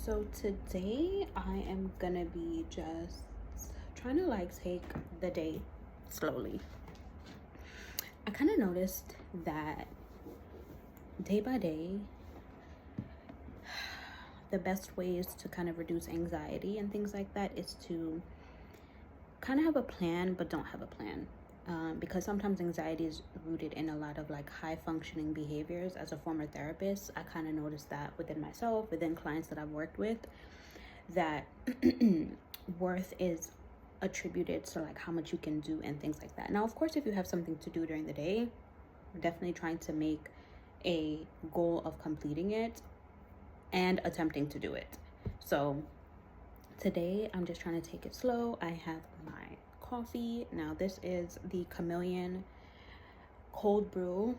So today I am gonna be just trying to take the day slowly. I kind of noticed that day by day, the best ways to kind of reduce anxiety and things like that is to kind of have a plan, but don't have a plan. Because sometimes anxiety is rooted in a lot of high functioning behaviors. As a former therapist, I kind of noticed that within myself, within clients that I've worked with, that worth is attributed to how much you can do and things like that. Now, of course, if you have something to do during the day, we're definitely trying to make a goal of completing it and attempting to do it. So today I'm just trying to take it slow. I have my coffee. Now this is the Chameleon cold brew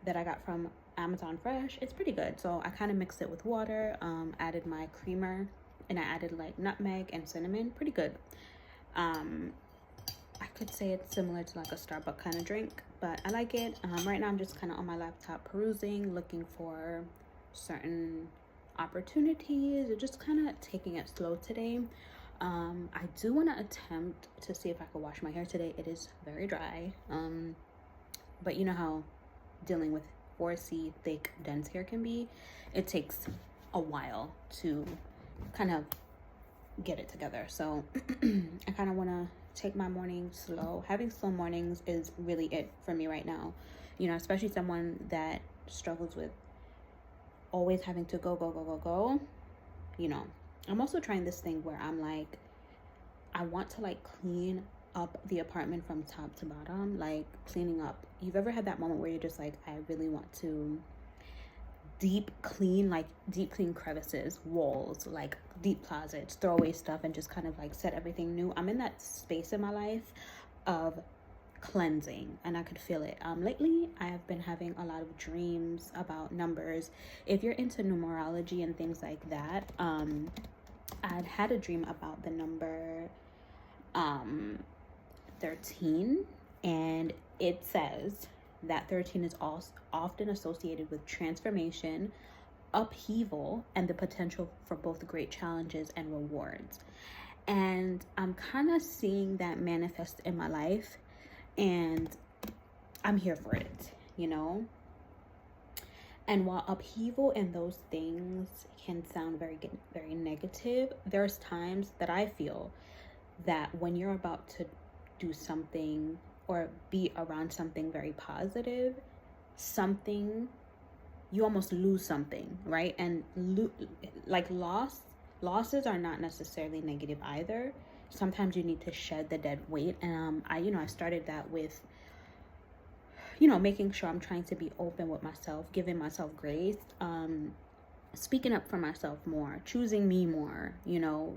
that I got from Amazon Fresh. It's pretty good. So I kind of mixed it with water, added my creamer, and I added nutmeg and cinnamon. Pretty good. I could say it's similar to a Starbucks kind of drink, but I like it. Right now I'm just kind of on my laptop perusing, looking for certain opportunities, or just kind of taking it slow today. I do want to attempt to see if I could wash my hair today. It is very dry, but you know how dealing with 4C thick dense hair can be. It takes a while to kind of get it together. So I kind of want to take my morning slow. Having slow mornings is really it for me right now, especially someone that struggles with always having to go. I'm also trying this thing where I'm I want to clean up the apartment from top to bottom, cleaning up. You've ever had that moment where you're just I really want to deep clean crevices, walls, deep closets, throw away stuff, and just kind of set everything new. I'm in that space in my life of cleansing, and I could feel it. Lately I have been having a lot of dreams about numbers. If you're into numerology and things like that, I'd had a dream about the number 13, and it says that 13 is also often associated with transformation, upheaval, and the potential for both great challenges and rewards. And I'm kind of seeing that manifest in my life, and I'm here for it, And while upheaval and those things can sound very negative, there's times that I feel that when you're about to do something or be around something very positive, you almost lose something, right? And losses are not necessarily negative either. Sometimes you need to shed the dead weight. And I started that with making sure I'm trying to be open with myself, giving myself grace, speaking up for myself more, choosing me more,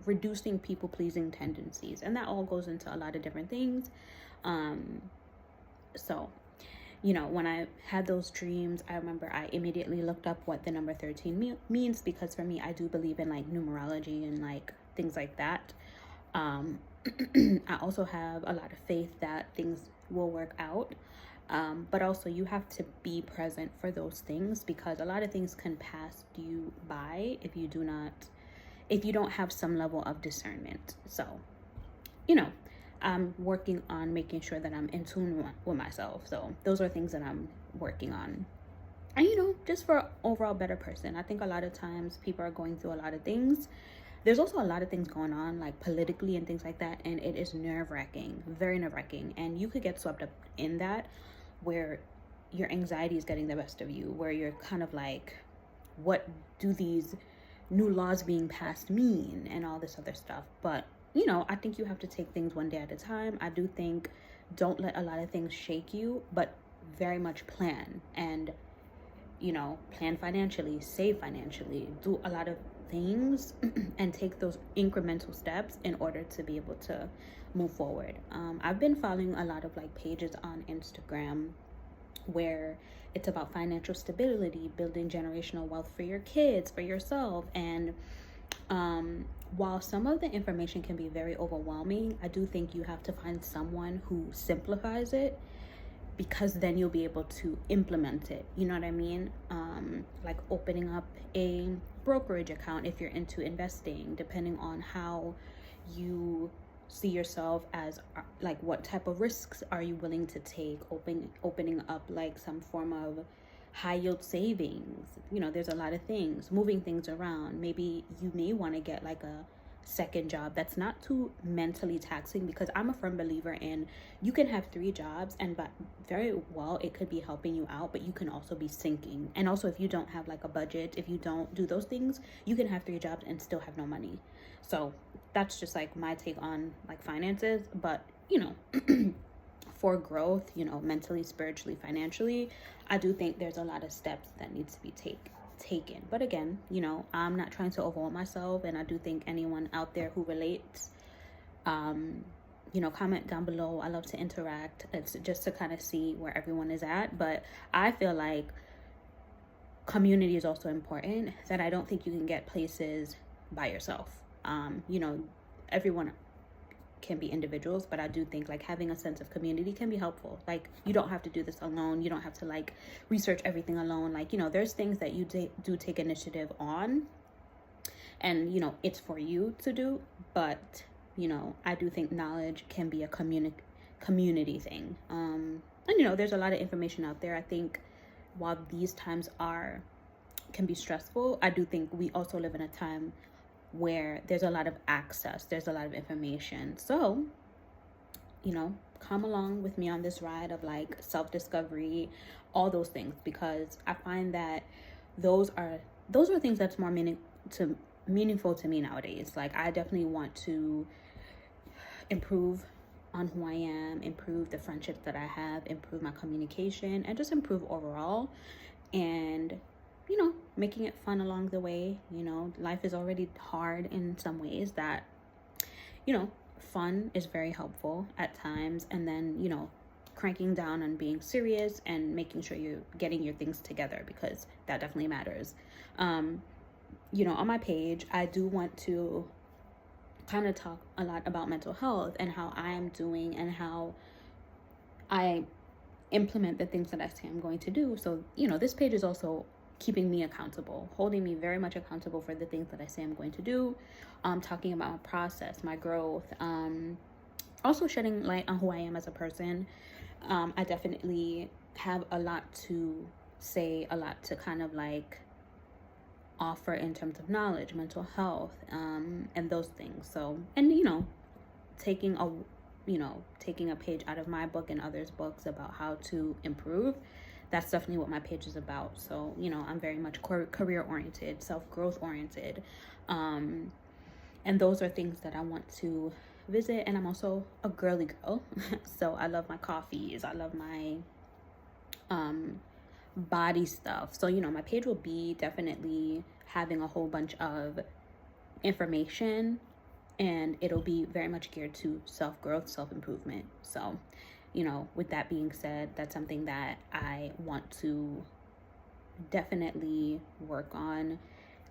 reducing people pleasing tendencies. And that all goes into a lot of different things. So when I had those dreams, I remember I immediately looked up what the number 13 means, because for me, I do believe in numerology and things like that. I also have a lot of faith that things will work out. But also you have to be present for those things, because a lot of things can pass you by if you don't have some level of discernment. So, I'm working on making sure that I'm in tune with myself. So those are things that I'm working on. And, just for overall better person. I think a lot of times people are going through a lot of things. There's also a lot of things going on, politically and things like that. And it is nerve-wracking, very nerve-wracking. And you could get swept up in that, where your anxiety is getting the best of you, where you're kind of what do these new laws being passed mean, and all this other stuff. But, I think you have to take things one day at a time. I do think don't let a lot of things shake you, but very much plan and, plan financially, save financially, do a lot of things and take those incremental steps in order to be able to move forward. I've been following a lot of pages on Instagram where it's about financial stability, building generational wealth for your kids, for yourself. And while some of the information can be very overwhelming, I do think you have to find someone who simplifies it because then you'll be able to implement it. You know what I mean? Like opening up a brokerage account if you're into investing, depending on how you see yourself as, like what type of risks are you willing to take, opening up like some form of high yield savings. You know, there's a lot of things, moving things around. Maybe you may want to get like a second job that's not too mentally taxing, because I'm a firm believer in you can have 3 jobs and but very well it could be helping you out, but you can also be sinking. And also, if you don't have like a budget, if you don't do those things, you can have 3 jobs and still have no money. So that's just like my take on like finances. But you know, for growth, you know, mentally, spiritually, financially, I do think there's a lot of steps that needs to be taken. But again, you know, I'm not trying to overwhelm myself, and I do think anyone out there who relates, you know, comment down below. I love to interact. It's just to kind of see where everyone is at. But I feel like community is also important, that I don't think you can get places by yourself. You know, everyone can be individuals, but I do think like having a sense of community can be helpful. Like, you don't have to do this alone. You don't have to like research everything alone. Like, you know, there's things that you do take initiative on, and you know, it's for you to do. But you know, I do think knowledge can be a community thing. And you know, there's a lot of information out there. I think while these times can be stressful, I do think we also live in a time where there's a lot of access, there's a lot of information. So, you know, come along with me on this ride of like self-discovery, all those things, because I find that those are things that's more meaningful to me nowadays. Like, I definitely want to improve on who I am, improve the friendships that I have, improve my communication, and just improve overall. And you know, making it fun along the way. You know, life is already hard in some ways, that, you know, fun is very helpful at times. And then, you know, cranking down on being serious and making sure you're getting your things together, because that definitely matters. You know, on my page, I do want to kind of talk a lot about mental health and how I am doing and how I implement the things that I say I'm going to do. So, you know, this page is also keeping me accountable, holding me very much accountable for the things that I say I'm going to do, talking about my process, my growth, also shedding light on who I am as a person. I definitely have a lot to say, a lot to kind of like offer in terms of knowledge, mental health, and those things. So, and you know, taking a page out of my book and others' books about how to improve. That's definitely what my page is about. So, you know, I'm very much career oriented, self-growth oriented. And those are things that I want to visit. And I'm also a girly girl. So I love my coffees. I love my body stuff. So, you know, my page will be definitely having a whole bunch of information, and it'll be very much geared to self-growth, self-improvement. So, you know, with that being said, that's something that I want to definitely work on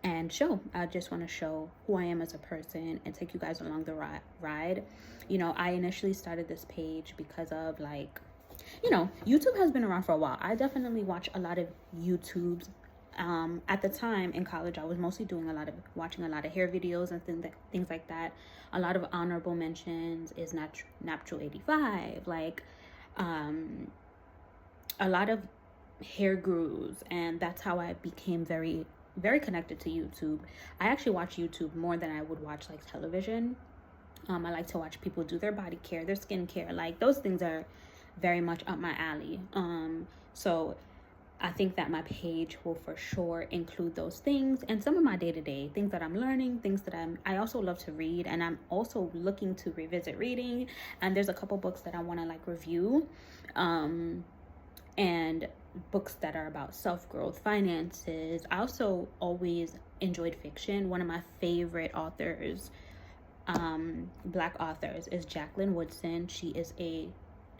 and show. I just want to show who I am as a person and take you guys along the ride. You know, I initially started this page because of like, you know, YouTube has been around for a while. I definitely watch a lot of YouTubes. At the time in college, I was mostly watching a lot of hair videos and things like that. A lot of honorable mentions is Natural 85, like a lot of hair gurus, and that's how I became very, very connected to YouTube. I actually watch YouTube more than I would watch like television. I like to watch people do their body care, their skin care, like those things are very much up my alley. So I think that my page will for sure include those things and some of my day-to-day things that I'm learning, things that I also love to read, and I'm also looking to revisit reading. And there's a couple books that I want to like review, and books that are about self-growth, finances. I also always enjoyed fiction. One of my favorite authors, Black authors, is Jacqueline Woodson.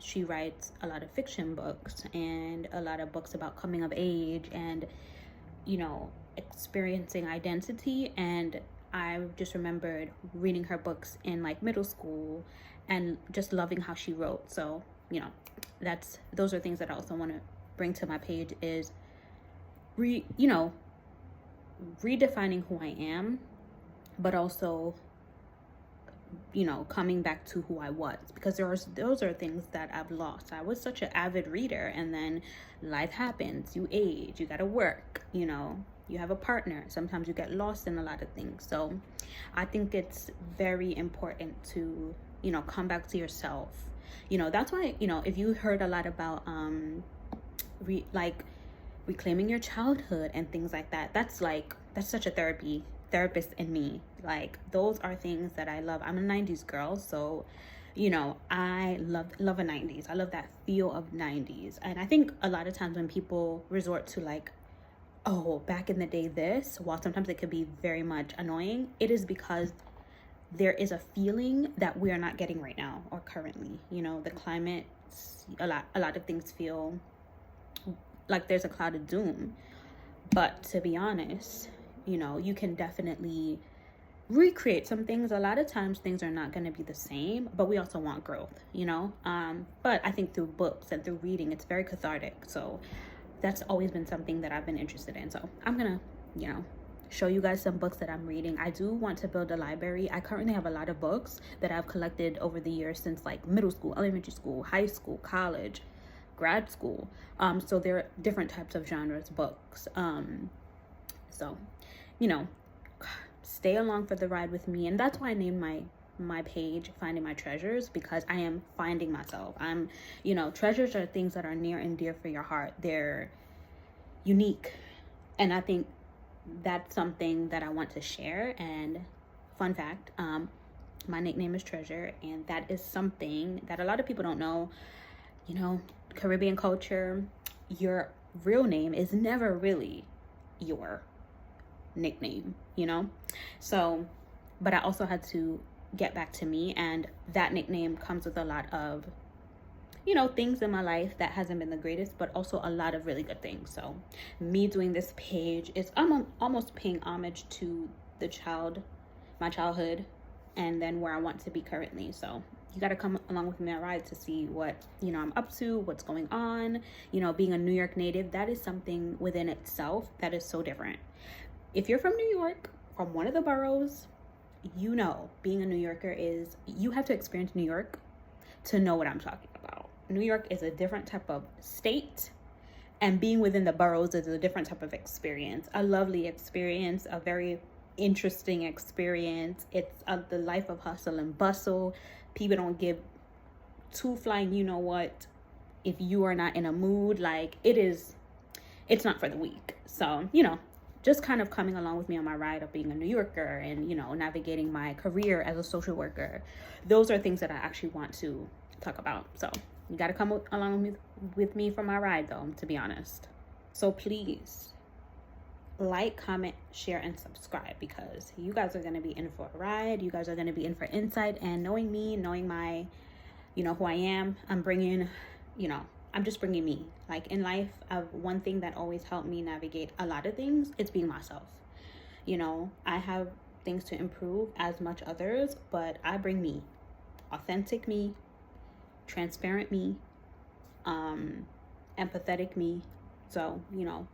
She writes a lot of fiction books and a lot of books about coming of age and, you know, experiencing identity. And I just remembered reading her books in like middle school and just loving how she wrote. So, those are things that I also want to bring to my page, is redefining who I am, but also coming back to who I was, because those are things that I've lost. I was such an avid reader, and then life happens, you age, you gotta work, you have a partner, sometimes you get lost in a lot of things. So I think it's very important to come back to yourself. That's why if you heard a lot about reclaiming your childhood and things like that, that's such a therapist in me. Like, those are things that I love. I'm a 90s girl, so I love a 90s. I love that feel of 90s. And I think a lot of times when people resort to back in the day this, while sometimes it could be very much annoying, it is because there is a feeling that we are not getting right now or currently. The climate, a lot of things feel like there's a cloud of doom. But to be honest, you can definitely recreate some things. A lot of times things are not going to be the same, but we also want growth, but I think through books and through reading, it's very cathartic. So that's always been something that I've been interested in. So I'm gonna show you guys some books that I'm reading. I do want to build a library. I currently have a lot of books that I've collected over the years, since middle school, elementary school, high school, college, grad school. So there are different types of genres books. So stay along for the ride with me. And that's why I named my page Finding My Treasures, because I am finding myself. I'm treasures are things that are near and dear for your heart. They're unique, and I think that's something that I want to share. And fun fact, my nickname is Treasure, and that is something that a lot of people don't know. Caribbean culture, your real name is never really your nickname, so, but I also had to get back to me, and that nickname comes with a lot of things in my life that hasn't been the greatest, but also a lot of really good things. So me doing this page is almost paying homage to my childhood, and then where I want to be currently. So you got to come along with me on a ride to see what I'm up to, what's going on. Being a New York native, that is something within itself that is so different. If you're from New York, from one of the boroughs, being a New Yorker is, you have to experience New York to know what I'm talking about. New York is a different type of state, and being within the boroughs is a different type of experience. A lovely experience, a very interesting experience. It's the life of hustle and bustle. People don't give two flying if you are not in a mood. It's not for the weak. So just kind of coming along with me on my ride of being a New Yorker and navigating my career as a social worker. Those are things that I actually want to talk about. So you got to come along with me for my ride, though, to be honest. So please like, comment, share, and subscribe, because you guys are going to be in for a ride. You guys are going to be in for insight, and knowing me, knowing my who I am, I'm just bringing me. In life, one thing that always helped me navigate a lot of things is being myself. I have things to improve as much others, but I bring me, authentic me, transparent me, empathetic me. So,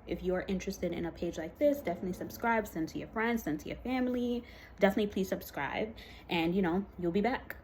if you're interested in a page like this, definitely subscribe, send to your friends, send to your family. Definitely please subscribe, and you'll be back.